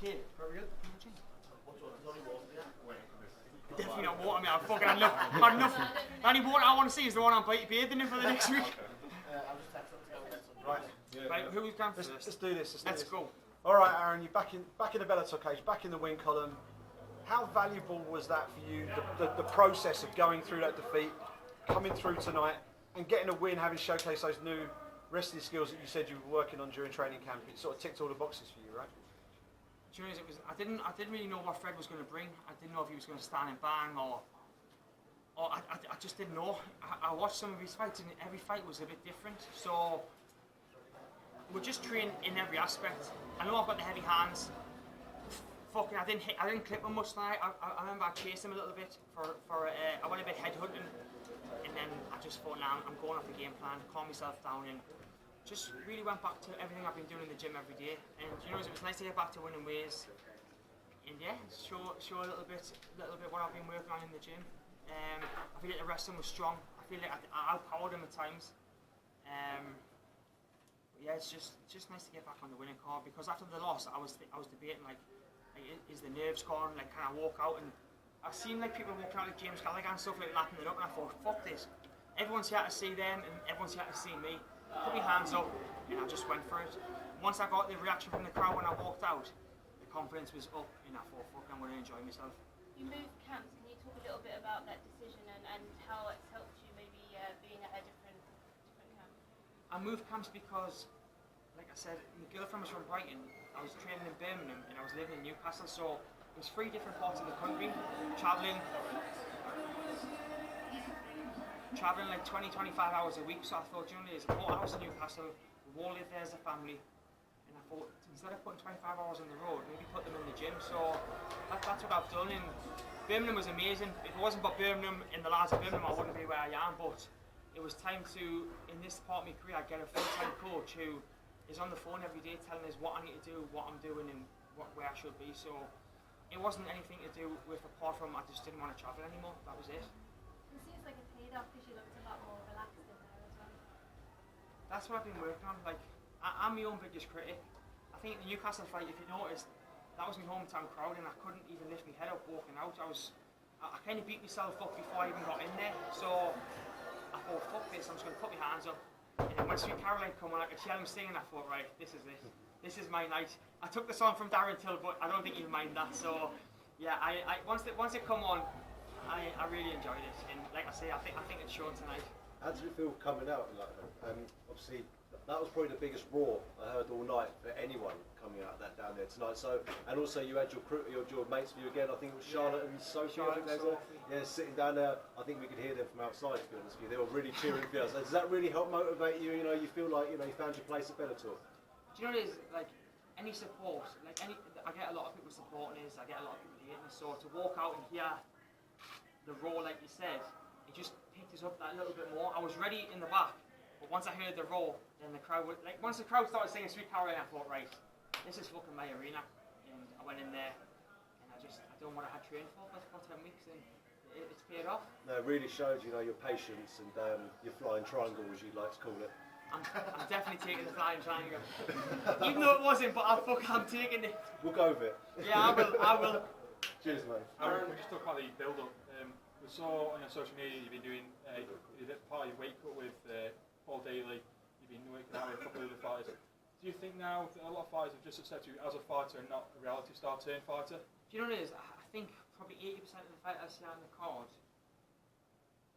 Kid, very good. Definitely not water, mate. I'm fucking had enough. The only water I want to see is the one I'm bathing in for the next week. Right. Right, who's going first? Let's do this. Let's go. All right, Aaron, you're back in the Bellator cage, back in the win column. How valuable was that for you, the process of going through that defeat, coming through tonight, and getting a win, having showcased those new wrestling skills that you said you were working on during training camp? It sort of ticked all the boxes for you, right? Do you know, I didn't really know what Fred was going to bring. I didn't know if he was going to stand and bang or I just didn't know. I watched some of his fights and every fight was a bit different. So we're just training in every aspect. I know I've got the heavy hands. Fucking, I didn't clip him much tonight. I remember I chased him a little bit I went a bit headhunting, and then I just thought, now I'm going off the game plan, calm myself down, and just really went back to everything I've been doing in the gym every day. And you know, it was nice to get back to winning ways, and yeah, show a little bit what I've been working on in the gym. I feel like the wrestling was strong. I feel like I outpowered him at times. But yeah, it's just nice to get back on the winning card, because after the loss, I was debating like is the nerves gone? Like, can I walk out? And I seen like people walking out like James Gallagher and stuff like lapping it up, and I thought, fuck this. Everyone's here to see them, and everyone's here to see me. Put my hands up, and I just went for it. Once I got the reaction from the crowd when I walked out, the confidence was up, and I thought, fuck, I'm going to enjoy myself. You moved camps. Can you talk a little bit about that decision and how it's helped you maybe being at a different camp? I moved camps because, like I said, my girlfriend was from Brighton. I was training in Birmingham and I was living in Newcastle, so it was 3 different parts of the country, travelling like 20-25 hours a week. So I thought, you know, there's a house in Newcastle, we all live there as a family, and I thought, instead of putting 25 hours on the road, maybe put them in the gym. So that's what I've done. And Birmingham was amazing. If it wasn't for Birmingham and the lads of Birmingham, I wouldn't be where I am. But it was time to, in this part of my career, get a full-time coach who is on the phone every day telling us what I need to do, what I'm doing, and where I should be. So it wasn't anything to do with, apart from I just didn't want to travel anymore. That was it. It seems like it paid off because you looked a lot more relaxed in there as well. That's what I've been working on. Like, I'm my own biggest critic. I think the Newcastle fight, if you noticed, that was my hometown crowd, and I couldn't even lift my head up walking out. I kind of beat myself up before I even got in there. So I thought, fuck this, I'm just going to put my hands up. And then when Sweet Caroline come on, I could hear him singing, I thought, right, this is it. This is my night. I took the song from Darren Till, but I don't think he'll mind that. So yeah, once it come on, I really enjoyed it. And like I say, I think it's shown tonight. How did it feel coming out like that? Obviously, that was probably the biggest roar I heard all night for anyone coming out that down there tonight. So, and also you had your crew, your mates with you again. I think it was Charlotte and Sophie. I think they were sitting down there. I think we could hear them from outside. To be honest with you, they were really cheering for you. So does that really help motivate you? You know, you feel like you found your place at Bellator. Do you know what it is? Like any support, I get a lot of people supporting us. I get a lot of people hating us. So to walk out and hear the roar, like you said, it just picked us up that little bit more. I was ready in the back. But once I heard the roar, then the crowd once the crowd started singing Sweet Caroline, I thought, right, this is fucking my arena. And I went in there, and I done what I had trained for 10 weeks, and it's paid off. No, it really showed, your patience and your flying triangle, as you'd like to call it. I'm definitely taking the flying triangle. Even though it wasn't, but I'm taking it. We'll go with it. Yeah, I will. Cheers, mate. Aaron, we just talk about the build-up. We saw on your social media you've been doing part of your weight cut with Paul Daly. You've been working out with a couple of other fighters. Do you think now that a lot of fighters have just accepted you as a fighter and not a reality star turned fighter? Do you know what it is? I think probably 80% of the fighters here on the card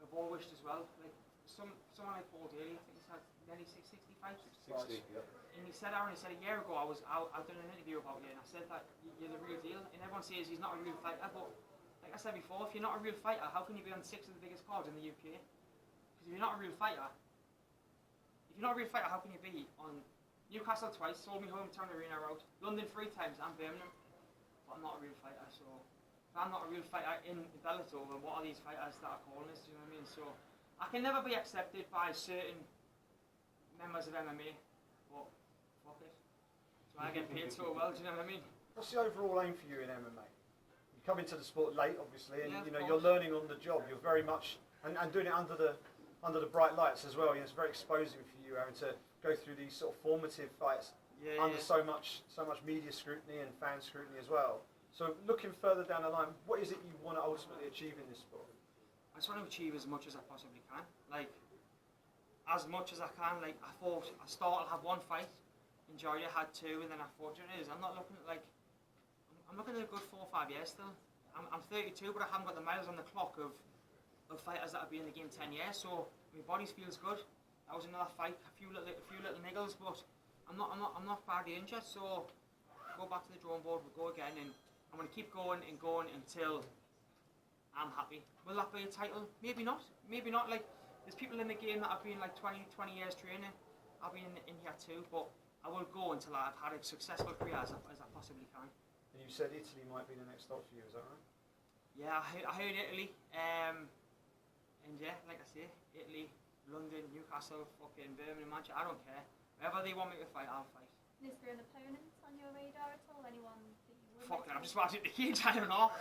have all wished as well. Like someone like Paul Daly, I think he's had nearly 60 fights. 60, yeah. And he said a year ago, I've done an interview about you, and I said that you're the real deal. And everyone says he's not a real fighter, but like I said before, if you're not a real fighter, how can you be on 6 of the biggest cards in the UK? Because if you're not a real fighter, how can you be on Newcastle twice, sold me hometown arena out, London 3 times, and Birmingham? But I'm not a real fighter, so if I'm not a real fighter in Bellator, then what are these fighters that are calling us? Do you know what I mean? So I can never be accepted by certain members of MMA, but fuck it. So I get paid so well, do you know what I mean? What's the overall aim for you in MMA? You come into the sport late, obviously, and Yeah, you're learning on the job. You're very much and doing it under the bright lights as well. It's very exposing for you having to go through these sort of formative fights under so much media scrutiny and fan scrutiny as well. So looking further down the line, what is it you want to ultimately achieve in this sport? I just want to achieve as much as I possibly can. Like, as much as I can. Like, I thought I started to have one fight, enjoyed it, had two, and then I thought, you know, I'm not looking at, like, I'm looking at a good 4 or 5 years still. I'm 32, but I haven't got the miles on the clock of fighters that have been in the game 10 years, so my body feels good. That was another fight, a few little niggles, but I'm not badly injured, so go back to the drawing board, we'll go again, and I'm going to keep going and going until I'm happy. Will that be a title? Maybe not. Maybe not. Like, there's people in the game that have been like 20 years training. I've been in here too, but I will go until I've had a successful career as I possibly can. And you said Italy might be the next stop for you, is that right? Yeah, I heard Italy. And yeah, like I say, Italy, London, Newcastle, fucking Birmingham, Manchester, I don't care. Wherever they want me to fight, I'll fight. Is there an opponent on your radar at all? Anyone that you would Fuck it, like I'm to just watching the cage, I don't know.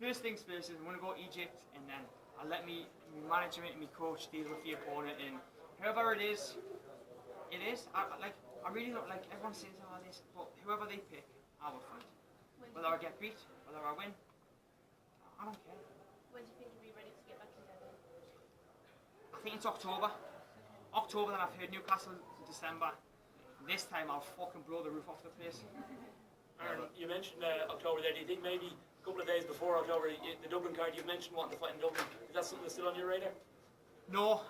First things first is I'm going to go to Egypt, and then I'll let my management and my coach deal with the opponent, and whoever it is. I really don't like, everyone says all this, but whoever they pick, I will fight. Whether I get beat, whether I win, I don't care. When do you think you'll be ready to get back in Devon? I think it's October. October, then I've heard Newcastle in December. This time I'll fucking blow the roof off the place. You mentioned October there. Do you think maybe a couple of days before October, the Dublin card you mentioned wanting to fight in Dublin, is that something that's still on your radar? No,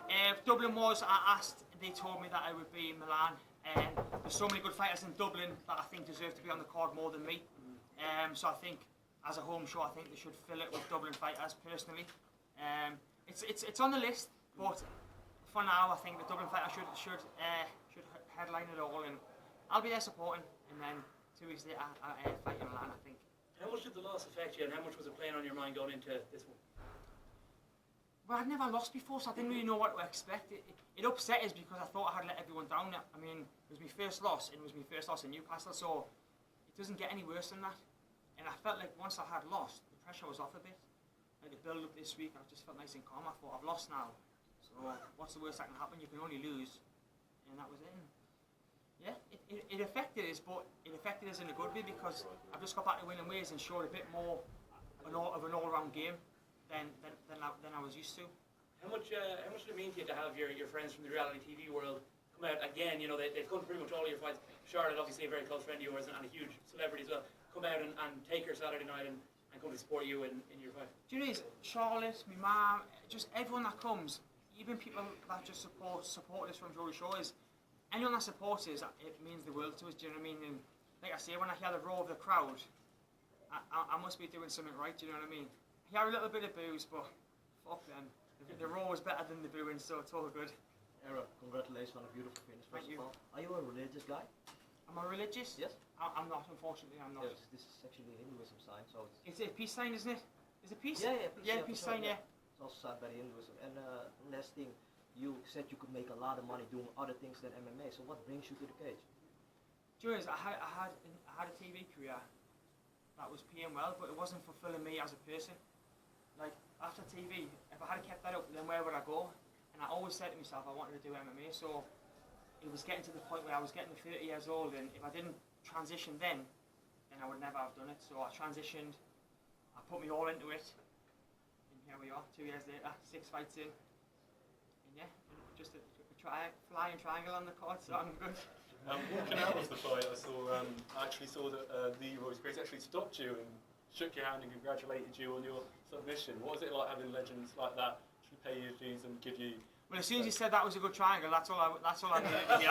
Dublin was, I asked, they told me that I would be in Milan. There's so many good fighters in Dublin that I think deserve to be on the card more than me. So I think, as a home show, I think they should fill it with Dublin fighters, personally. It's on the list, but for now, I think the Dublin fighter should headline it all, and I'll be there supporting, and then 2 weeks later, I fight in Milan, I think. How much did the loss affect you, and how much was it playing on your mind going into this one? Well, I'd never lost before, so I didn't really know what to expect. It upset us because I thought I had let everyone down. I mean, it was my first loss, and it was my first loss in Newcastle, so it doesn't get any worse than that. And I felt like once I had lost, the pressure was off a bit. Like the build-up this week, I just felt nice and calm. I thought, I've lost now, so what's the worst that can happen? You can only lose, and that was it. And yeah, it affected us, but it affected us in a good way because I've just got back to winning ways and showed a bit more of an all-round game than I was used to. How much did it mean to you to have your friends from the reality TV world come out again? You know, they've come to pretty much all of your fights. Charlotte, obviously a very close friend of yours and a huge celebrity as well, come out and take her Saturday night and come to support you in your fight. Do you know, Charlotte, my mum, just everyone that comes, even people that just support us from Jewelry Shows, anyone that supports us, it means the world to us, do you know what I mean? And like I say, when I hear the roar of the crowd, I must be doing something right, do you know what I mean? I hear a little bit of boos, but fuck them. The roar was better than the booing, so it's all good. Era, congratulations on a beautiful finish, first Thank you. of all. Are you a religious guy? Am I religious? Yes. I'm not, unfortunately, I'm not. Yes, this is actually a Hinduism sign, so It's a peace sign, isn't it? Is it peace? Yeah, peace, Yeah, peace for sure, sign, yeah. It's also signed by the Hinduism. And last thing, you said you could make a lot of money doing other things than MMA, so what brings you to the cage? Do you know, I had a TV career that was paying well, but it wasn't fulfilling me as a person. Like, after TV, if I had kept that up, then where would I go? And I always said to myself, I wanted to do MMA, so it was getting to the point where I was getting to 30 years old, and if I didn't transition then I would never have done it. So I transitioned, I put me all into it, and here we are, 2 years later, 6 fights in, and yeah, just a flying triangle on the card, so I'm good. Walking out of the fight, I actually saw that Leroy's Grace actually stopped you and shook your hand and congratulated you on your submission. What was it like having legends like that actually pay your dues and give you? Well, as soon as he said that was a good triangle, that's all I needed to hear.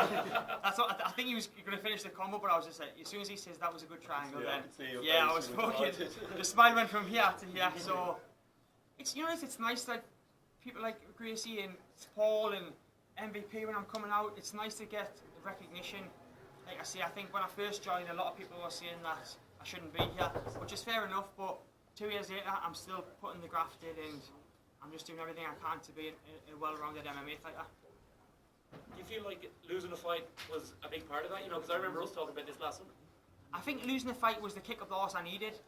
I think he was going to finish the combo, but I was just like, as soon as he says that was a good triangle, then yeah, I was fucking. The smile went from here to here. So it's, you know, it's nice that people like Gracie and Paul and MVP when I'm coming out. It's nice to get recognition. Like I say, I think when I first joined, a lot of people were saying that I shouldn't be here, which is fair enough. But 2 years later, I'm still putting the graft in, and I'm just doing everything I can to be a well-rounded MMA fighter. Do you feel like losing a fight was a big part of that? You know, because I remember us talking about this last summer. I think losing the fight was the kick of the horse I needed.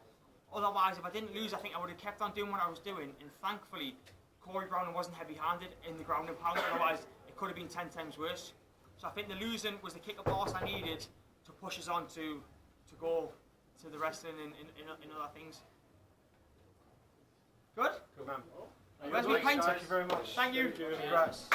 Otherwise, if I didn't lose, I think I would have kept on doing what I was doing. And thankfully, Corey Brown wasn't heavy-handed in the ground and pound. Otherwise, it could have been 10 times worse. So I think the losing was the kick up the arse I needed to push us on to go to the wrestling in other things. Good? Good man. Where's my painter? Thank you very much. Thank you. Congrats.